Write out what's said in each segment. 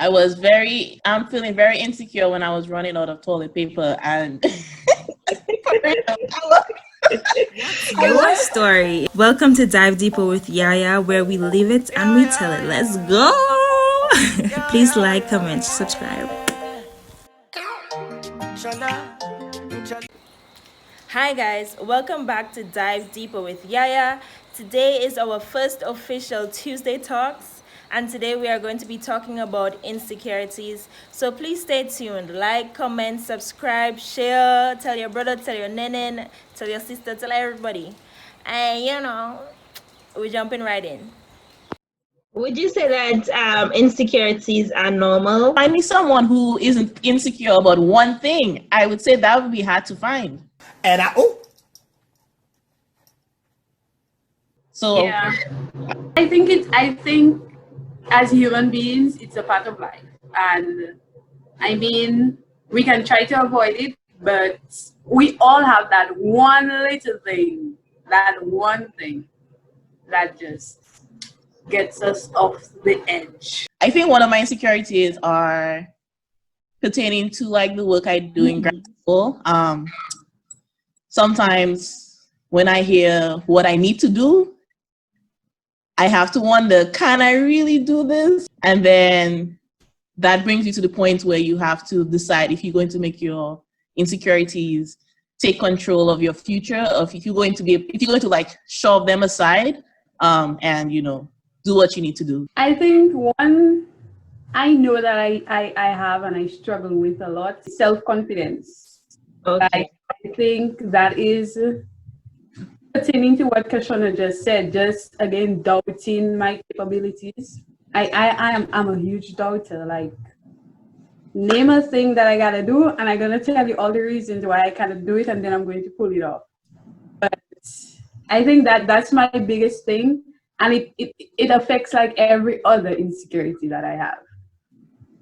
I'm feeling very insecure when I was running out of toilet paper and Your story. Welcome to Dive Deeper with Yaya, where we live it and we tell it. Let's go! Please like, comment, subscribe. Hi guys, welcome back to Dive Deeper with Yaya. Today is our first official Tuesday Talks, and today we are going to be talking about insecurities. So please stay tuned. Like, comment, subscribe, share, tell your brother, tell your Nenen, tell your sister, tell everybody. And we're jumping right in. Would you say that insecurities are normal? find me someone who isn't insecure about one thing. I would say that would be hard to find. And So Yeah, I think as human beings, it's a part of life, and I mean, we can try to avoid it, but we all have that one little thing, that one thing that just gets us off the edge. I think one of my insecurities are pertaining to like the work I do in grad school. Sometimes when I hear what I need to do, I have to wonder, can I really do this? And then that brings you to the point where you have to decide if you're going to make your insecurities take control of your future, or if you're going to like shove them aside, and do what you need to do. I think one I know that I have and I struggle with a lot, self-confidence. Okay. Like, I think that is pertaining to what Kashauna just said, just again doubting my capabilities. I'm a huge doubter. Like, name a thing that I gotta do, and I'm gonna tell you all the reasons why I cannot do it, and then I'm going to pull it off. But I think that's my biggest thing, and it affects like every other insecurity that I have.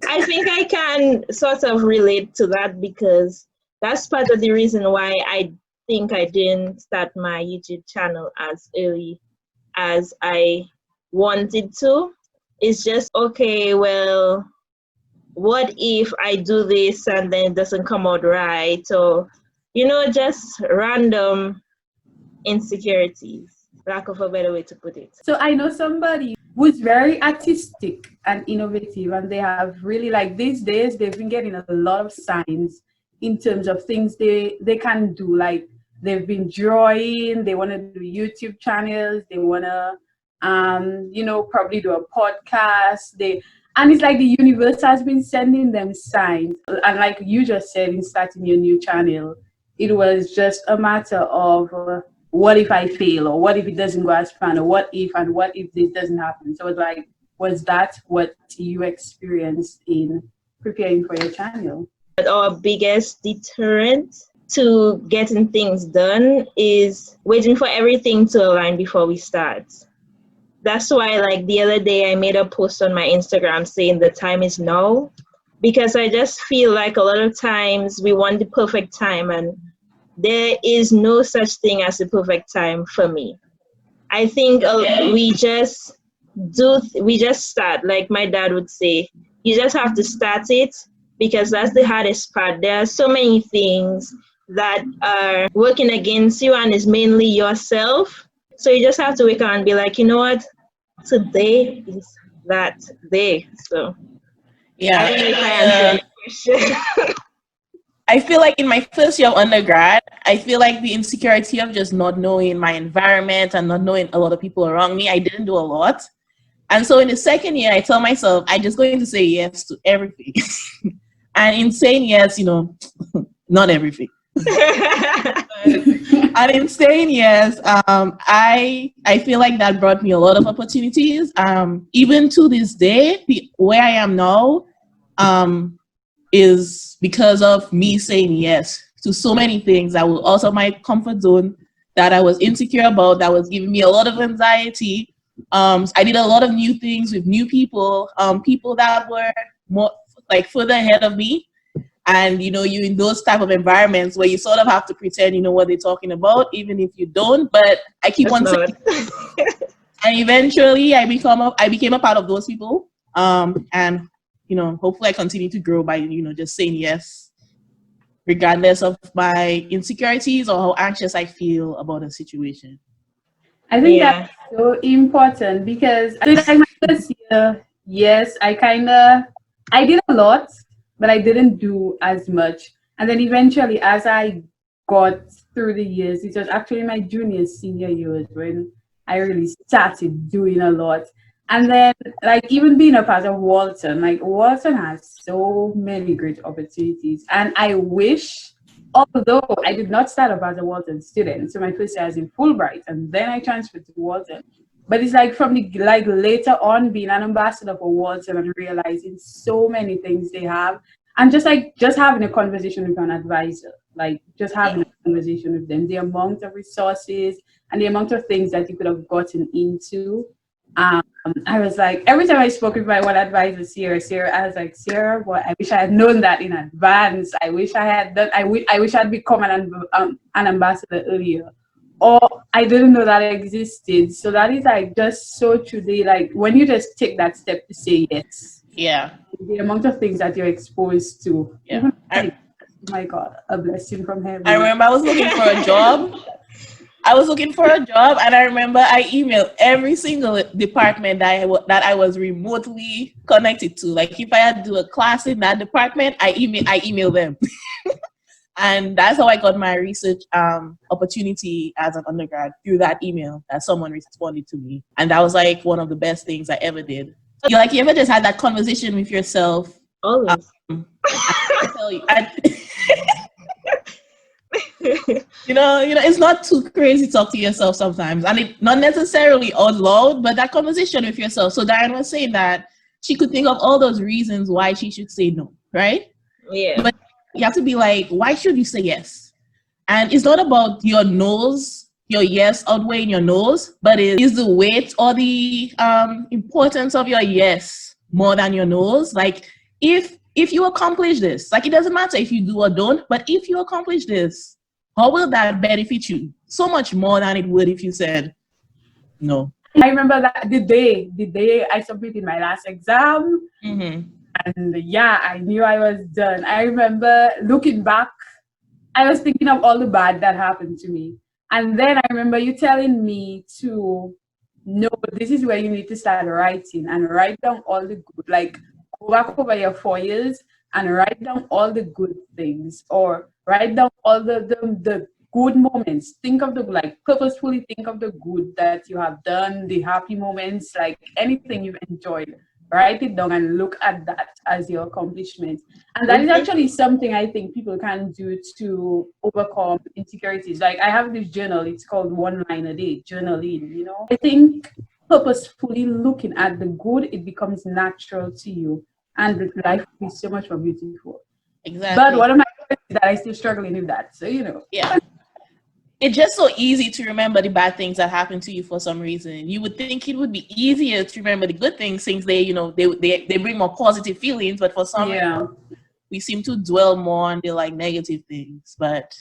I think I can sort of relate to that because that's part of the reason why I think I didn't start my YouTube channel as early as I wanted to. It's just, okay, well, what if I do this and then it doesn't come out right? Or, just random insecurities, lack of a better way to put it. So I know somebody who's very artistic and innovative, and they have really, like, these days they've been getting a lot of signs in terms of things they can do. Like, they've been drawing, they want to do YouTube channels, they want to probably do a podcast. And it's like the universe has been sending them signs. And like you just said, in starting your new channel, it was just a matter of what if I fail, or what if it doesn't go as planned, or what if this doesn't happen. So it's like, was that what you experienced in preparing for your channel? Our biggest deterrent to getting things done is waiting for everything to align before we start. That's why, like, the other day I made a post on my Instagram saying the time is now, because I just feel like a lot of times we want the perfect time, and there is no such thing as the perfect time for me. I think we just start, like my dad would say, you just have to start it, because that's the hardest part. There are so many things that are working against you, and it's mainly yourself. So you just have to wake up and be like, you know what? Today is that day. So Yeah. I don't know if I answered your question. I feel like in my first year of undergrad, I feel like the insecurity of just not knowing my environment and not knowing a lot of people around me, I didn't do a lot. And so in the second year, I tell myself, I'm just going to say yes to everything. And in saying yes, not everything. And in saying yes, I feel like that brought me a lot of opportunities. Even to this day, where I am now is because of me saying yes to so many things that were out of my comfort zone, that I was insecure about, that was giving me a lot of anxiety. I did a lot of new things with new people, people that were more like further ahead of me. And, you in those type of environments where you sort of have to pretend you know what they're talking about, even if you don't. But I keep on saying, and eventually I became a part of those people. And hopefully I continue to grow by, just saying yes, regardless of my insecurities or how anxious I feel about a situation. I think that's so important because I think like my first year, yes, I did a lot, but I didn't do as much. And then eventually, as I got through the years, it was actually my junior, senior years when I really started doing a lot. And then, like, even being a part of Walton, like, Walton has so many great opportunities. And I wish, although I did not start off as a Walton student, so my first year was in Fulbright, and then I transferred to Walton. But it's like from the like later on being an ambassador for Walton and realizing so many things they have, and just having a conversation with an advisor, like just having a conversation with them, the amount of resources and the amount of things that you could have gotten into. I was like, every time I spoke with my one advisor, Sarah, I was like, Sarah, boy, I wish I had known that in advance. I wish I had done. I wish I'd become an ambassador earlier, or I didn't know that existed. So that is like just so today, like when you just take that step to say yes. Yeah. The amount of things that you're exposed to. Yeah. My God, a blessing from heaven. I remember I was looking for a job. And I remember I emailed every single department that I was remotely connected to. Like if I had to do a class in that department, I emailed them. And that's how I got my research opportunity as an undergrad, through that email that someone responded to me. And that was like one of the best things I ever did. You ever just had that conversation with yourself? Always. I tell you, it's not too crazy to talk to yourself sometimes, and it not necessarily out loud, but that conversation with yourself. So Diane was saying that she could think of all those reasons why she should say no, right? Yeah. But you have to be like, why should you say yes? And it's not about your no's, your yes outweighing your no's, but is the weight or the importance of your yes more than your no's? Like if you accomplish this, like it doesn't matter if you do or don't, but if you accomplish this, how will that benefit you? So much more than it would if you said no. I remember that the day I submitted my last exam, and I knew I was done. I remember looking back, I was thinking of all the bad that happened to me. And then I remember you telling me to, no, this is where you need to start writing and write down all the good, like go back over your 4 years and write down all the good things, or write down all the good moments. Think of purposefully think of the good that you have done, the happy moments, like anything you've enjoyed. Write it down and look at that as your accomplishment. And that is actually something I think people can do to overcome insecurities. Like I have this journal, it's called 1 line a day, journaling, I think purposefully looking at the good, it becomes natural to you. And life will be so much more beautiful. Exactly. But one of my friends is that I'm still struggling with that. So, Yeah. It's just so easy to remember the bad things that happen to you for some reason. You would think it would be easier to remember the good things since they bring more positive feelings. But for some reason, we seem to dwell more on the negative things. But,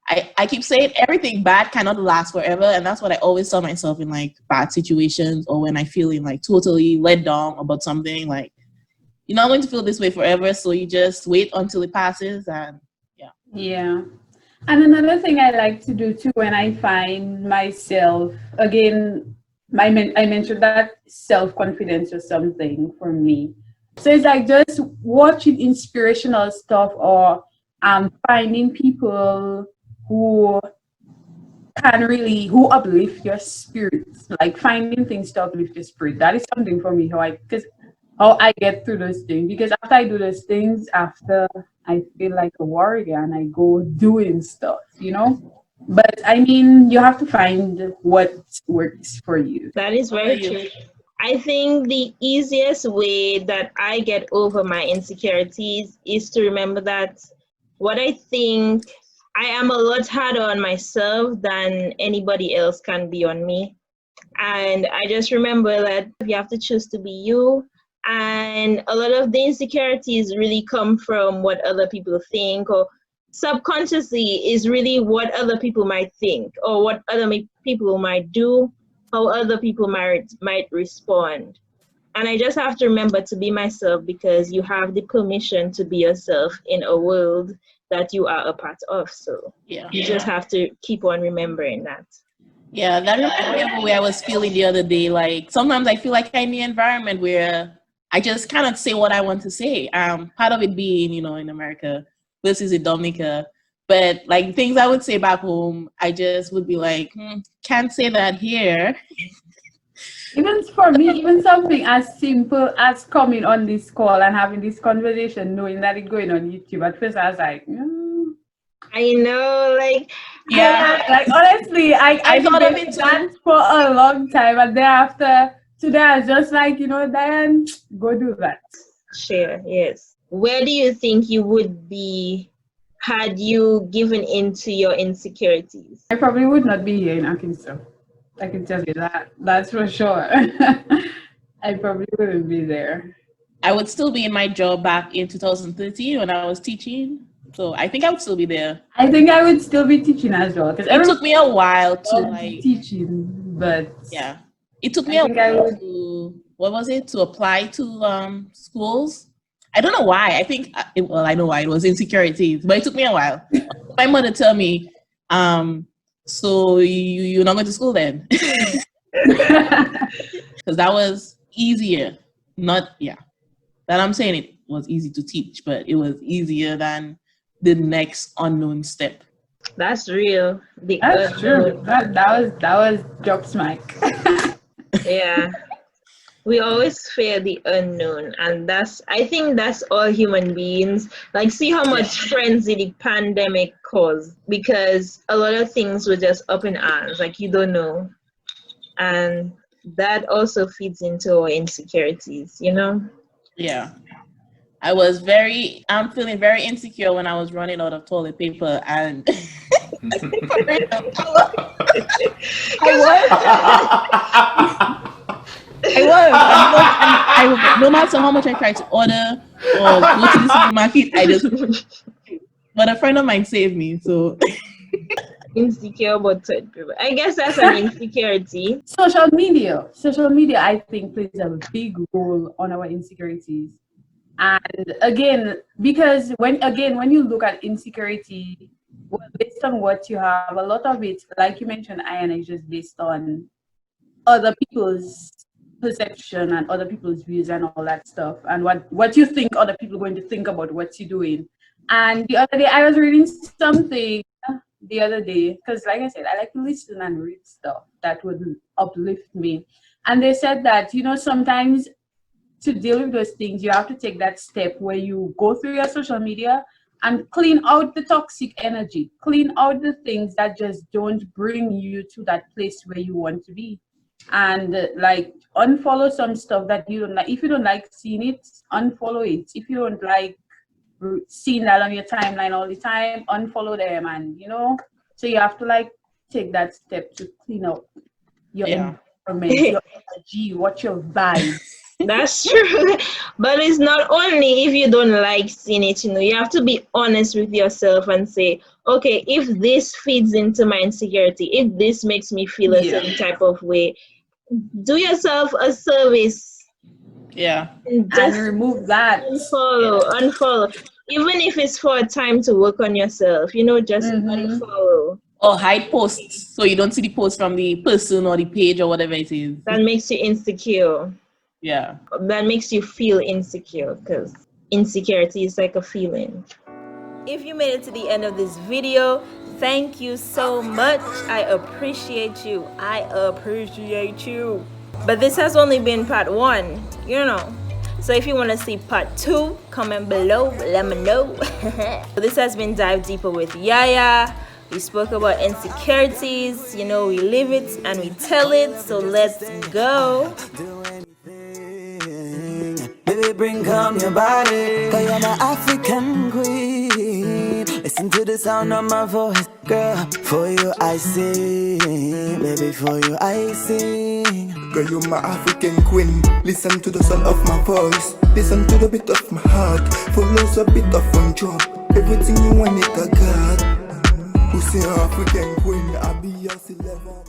I keep saying everything bad cannot last forever. And that's what I always tell myself in bad situations, or when I feeling totally let down about something. You're not going to feel this way forever, so you just wait until it passes, and yeah. And another thing I like to do too when I find myself, again, I mentioned that self-confidence or something for me. So it's just watching inspirational stuff, or finding people who uplift your spirit, finding things to uplift your spirit. That is something for me, how I get through those things, because after I do those things, after I feel like a warrior and I go doing stuff, But you have to find what works for you. That is very true. I think the easiest way that I get over my insecurities is to remember that what I think, I am a lot harder on myself than anybody else can be on me. And I just remember that you have to choose to be you. And a lot of the insecurities really come from what other people think, or subconsciously is really what other people might think, or what other people might do, how other people might respond. And I just have to remember to be myself, because you have the permission to be yourself in a world that you are a part of. So you just have to keep on remembering that. Yeah, that reminds me of the way I was feeling the other day. Like sometimes I feel like I'm in the environment where I just cannot say what I want to say. Part of it being, in America versus in Dominica. But like things I would say back home, I just would be like, can't say that here. Even for me, even something as simple as coming on this call and having this conversation, knowing that it's going on YouTube. At first, I was like, I know, like, like honestly, I thought of it that for a long time, and thereafter today, I was just like, Diane, go do that. Sure, yes. Where do you think you would be had you given into your insecurities? I probably would not be here in Arkansas. I can tell you that. That's for sure. I probably wouldn't be there. I would still be in my job back in 2013 when I was teaching. So I think I would still be there. I think I would still be teaching as well. Because it took me a while to teaching, but yeah, it took me a while to apply to schools. I don't know why. I think I know why. It was insecurities, but it took me a while. My mother told me, so you're not going to school then? Because that was easier. That I'm saying it was easy to teach, but it was easier than the next unknown step. That's real. That's true. That was Job's mic. Yeah. We always fear the unknown, and I think that's all human beings. Like, see how much frenzy the pandemic caused, because a lot of things were just up in arms, like you don't know. And that also feeds into our insecurities, Yeah. I'm feeling very insecure when I was running out of toilet paper, and I was. No matter how much I tried to order or go to the supermarket, but a friend of mine saved me, so. Insecure about toilet paper. I guess that's an insecurity. Social media, I think, plays a big role on our insecurities. And again, because when you look at insecurity, based on what you have, a lot of it, like you mentioned, Ian, is just based on other people's perception and other people's views and all that stuff, and what you think other people are going to think about what you're doing. And the other day, I was reading something because like I said, I like to listen and read stuff that would uplift me. And they said that, sometimes to deal with those things, you have to take that step where you go through your social media and clean out the toxic energy, clean out the things that just don't bring you to that place where you want to be. And like unfollow some stuff that you don't like. If you don't like seeing it, unfollow it. If you don't like seeing that on your timeline all the time, unfollow them. And so you have to like take that step to clean up your environment, your energy, what your vibe. That's true. But it's not only if you don't like seeing it, you have to be honest with yourself and say, okay, if this feeds into my insecurity, if this makes me feel a certain type of way, do yourself a service. Yeah. And just remove that. Unfollow. Even if it's for a time to work on yourself, just unfollow. Or hide posts so you don't see the post from the person or the page or whatever it is. That makes you insecure. Yeah. That makes you feel insecure, because insecurity is like a feeling. If you made it to the end of this video, thank you so much. I appreciate you. But this has only been part 1, So if you want to see part 2, comment below, let me know. This has been Dive Deeper with Yaya. We spoke about insecurities, we live it and we tell it, so let's go. Baby, bring calm your body, 'cause you're my African queen. Listen to the sound of my voice, girl. For you I sing, baby, for you I sing. Girl, you're my African queen. Listen to the sound of my voice. Listen to the beat of my heart. Follows a bit of one job. Everything you want it I got. Who's your African queen? I'll be your 11.